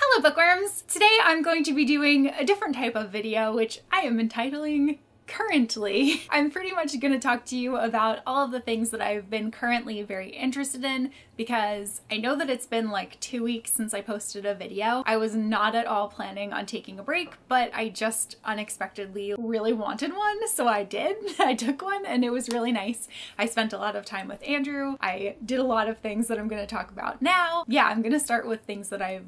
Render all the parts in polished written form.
Hello bookworms! Today I'm going to be doing a different type of video, which I am entitling Currently. I'm pretty much going to talk to you about all of the things that I've been currently very interested in because I know that it's been like 2 weeks since I posted a video. I was not at all planning on taking a break, but I just unexpectedly really wanted one, so I did. I took one and it was really nice. I spent a lot of time with Andrew. I did a lot of things that I'm going to talk about now. Yeah, I'm going to start with things that I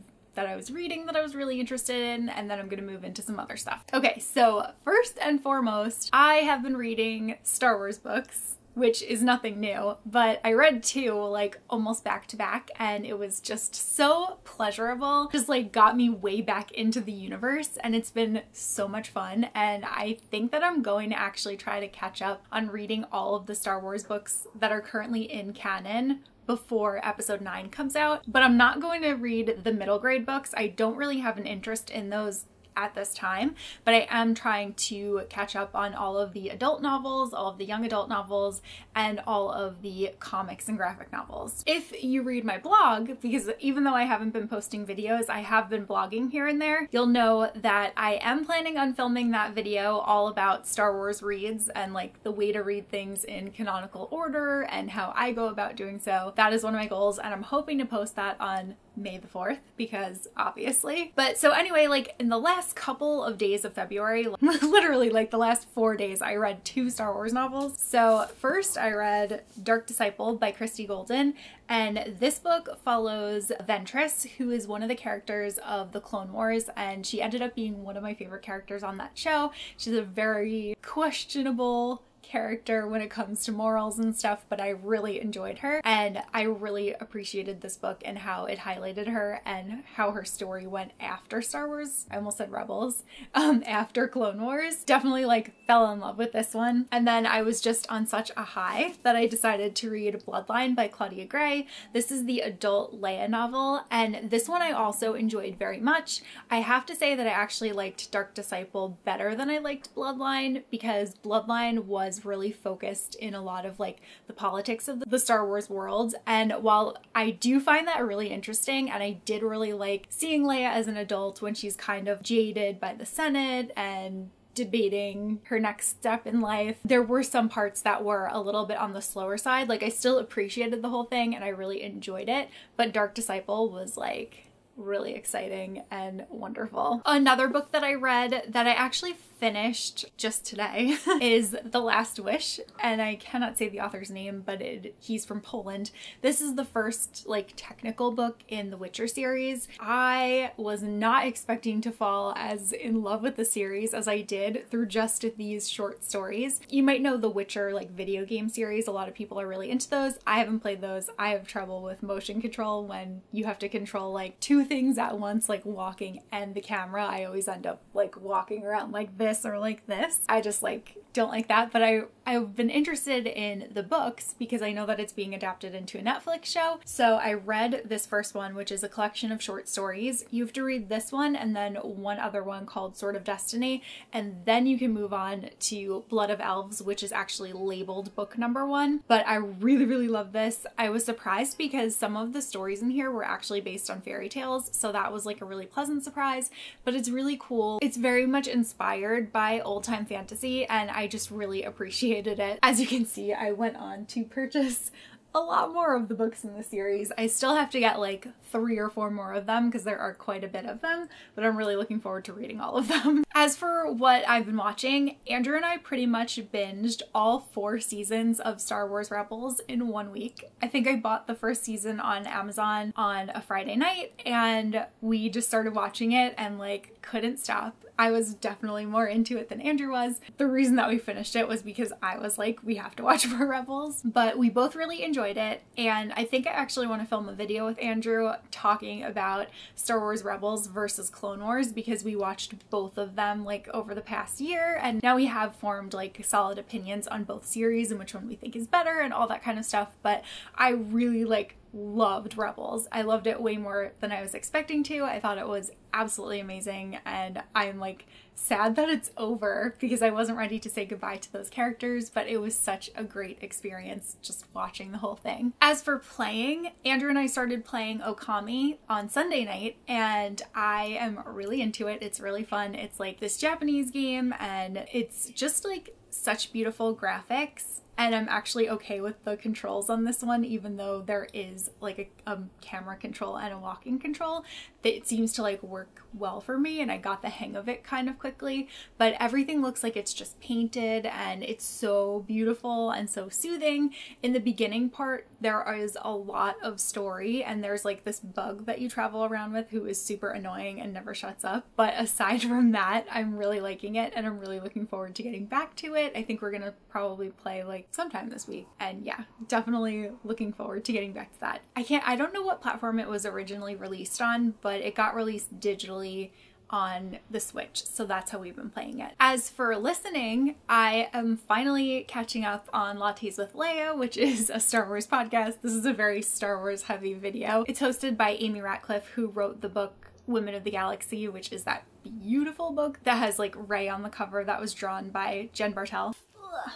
was reading that I was really interested in, and then I'm gonna move into some other stuff. Okay, so first and foremost, I have been reading Star Wars books, which is nothing new, but I read two like almost back to back, and it was just so pleasurable. Just like got me way back into the universe, and it's been so much fun. And I think that I'm going to actually try to catch up on reading all of the Star Wars books that are currently in canon before episode 9 comes out, but I'm not going to read the middle grade books. I don't really have an interest in those at this time, but I am trying to catch up on all of the adult novels, all of the young adult novels, and all of the comics and graphic novels. If you read my blog, because even though I haven't been posting videos, I have been blogging here and there, you'll know that I am planning on filming that video all about Star Wars reads and like the way to read things in canonical order and how I go about doing so. That is one of my goals, and I'm hoping to post that on May the 4th because obviously. But so anyway, like in the last couple of days of February, literally like the last 4 days, I read 2 Star Wars novels. So first I read Dark Disciple by Christie Golden, and this book follows Ventress, who is one of the characters of the Clone Wars, and she ended up being one of my favorite characters on that show. She's a very questionable character when it comes to morals and stuff, but I really enjoyed her, and I really appreciated this book and how it highlighted her and how her story went after Star Wars. I almost said Rebels. After Clone Wars. Definitely like fell in love with this one. And then I was just on such a high that I decided to read Bloodline by Claudia Gray. This is the adult Leia novel, and this one I also enjoyed very much. I have to say that I actually liked Dark Disciple better than I liked Bloodline, because Bloodline was really focused in a lot of like the politics of the Star Wars world, and while I do find that really interesting, and I did really like seeing Leia as an adult when she's kind of jaded by the Senate and debating her next step in life, there were some parts that were a little bit on the slower side. Like I still appreciated the whole thing and I really enjoyed it, but Dark Disciple was like really exciting and wonderful. Another book that I read that I actually finished just today is The Last Wish, and I cannot say the author's name, but he's from Poland. This is the first like technical book in the Witcher series. I was not expecting to fall as in love with the series as I did through just these short stories. You might know the Witcher like video game series. A lot of people are really into those. I haven't played those. I have trouble with motion control when you have to control like 2 things at once, like walking and the camera. I always end up like walking around like this or like this. I just like don't like that, but I've been interested in the books because I know that it's being adapted into a Netflix show. So I read this first one, which is a collection of short stories. You have to read this one and then one other one called Sword of Destiny, and then you can move on to Blood of Elves, which is actually labeled book number 1. But I really love this. I was surprised because some of the stories in here were actually based on fairy tales, so that was like a really pleasant surprise, but it's really cool. It's very much inspired by old-time fantasy, and I just really appreciated it. As you can see, I went on to purchase a lot more of the books in the series. I still have to get like 3 or 4 more of them because there are quite a bit of them, but I'm really looking forward to reading all of them. As for what I've been watching, Andrew and I pretty much binged all 4 seasons of Star Wars Rebels in 1 week. I think I bought the first season on Amazon on a Friday night, and we just started watching it and like couldn't stop. I was definitely more into it than Andrew was. The reason that we finished it was because I was like, we have to watch more Rebels, but we both really enjoyed it, and I think I actually want to film a video with Andrew talking about Star Wars Rebels versus Clone Wars, because we watched both of them like over the past year, and now we have formed like solid opinions on both series and which one we think is better and all that kind of stuff. But I really like loved Rebels. I loved it way more than I was expecting to. I thought it was absolutely amazing, and I'm like sad that it's over because I wasn't ready to say goodbye to those characters, but it was such a great experience just watching the whole thing. As for playing, Andrew and I started playing Okami on Sunday night, and I am really into it. It's really fun. It's like this Japanese game, and it's just like such beautiful graphics. And I'm actually okay with the controls on this one, even though there is like a camera control and a walking control. It seems to like work well for me, and I got the hang of it kind of quickly. But everything looks like it's just painted, and it's so beautiful and so soothing. In the beginning part, there is a lot of story, and there's like this bug that you travel around with who is super annoying and never shuts up. But aside from that, I'm really liking it, and I'm really looking forward to getting back to it. I think we're gonna probably play like sometime this week, and yeah, definitely looking forward to getting back to that. I don't know what platform it was originally released on, but it got released digitally on the Switch, so that's how we've been playing it. As for listening, I am finally catching up on Lattes with Leia, which is a Star Wars podcast. This is a very Star Wars heavy video. It's hosted by Amy Ratcliffe, who wrote the book Women of the Galaxy, which is that beautiful book that has like Rey on the cover that was drawn by Jen Bartel. Ugh.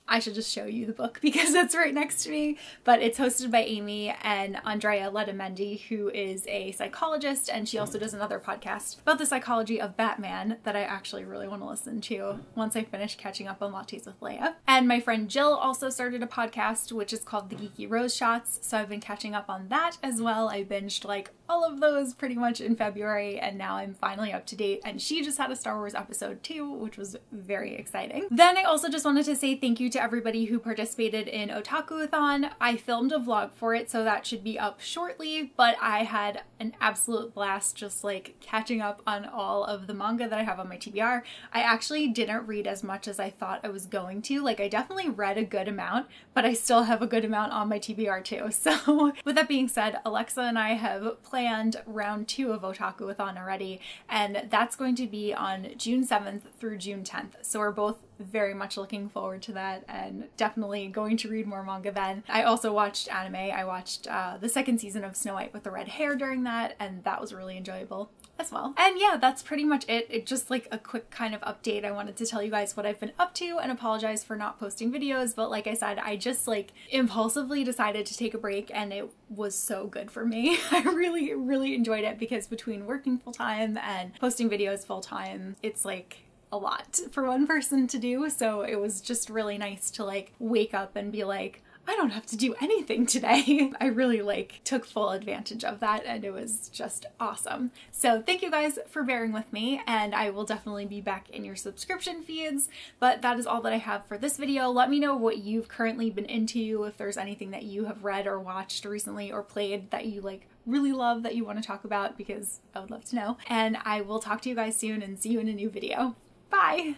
I should just show you the book because it's right next to me, but it's hosted by Amy and Andrea Letamendi, who is a psychologist, and she also does another podcast about the psychology of Batman that I actually really want to listen to once I finish catching up on Lattes with Leia. And my friend Jill also started a podcast, which is called The Geeky Rose Shots, so I've been catching up on that as well. I binged like all of those pretty much in February, and now I'm finally up to date, and she just had a Star Wars episode too, which was very exciting. Then I also just wanted to say thank you to everybody who participated in Otaku-a-thon. I filmed a vlog for it, so that should be up shortly, but I had an absolute blast just like catching up on all of the manga that I have on my TBR. I actually didn't read as much as I thought I was going to. Like, I definitely read a good amount, but I still have a good amount on my TBR too. So with that being said, Alexa and I have planned round 2 of Otaku-a-thon already, and that's going to be on June 7th through June 10th. So we're both very much looking forward to that, and definitely going to read more manga then. I also watched anime. I watched the 2nd season of Snow White with the Red Hair during that, and that was really enjoyable as well. And yeah, that's pretty much it. It's just like a quick kind of update. I wanted to tell you guys what I've been up to and apologize for not posting videos, but like I said, I just like impulsively decided to take a break, and it was so good for me. I really enjoyed it because between working full-time and posting videos full-time, it's like a lot for one person to do. So it was just really nice to like wake up and be like, I don't have to do anything today. I really like took full advantage of that, and it was just awesome. So thank you guys for bearing with me, and I will definitely be back in your subscription feeds, but that is all that I have for this video. Let me know what you've currently been into, if there's anything that you have read or watched recently or played that you like really love that you want to talk about, because I would love to know. And I will talk to you guys soon and see you in a new video. Bye!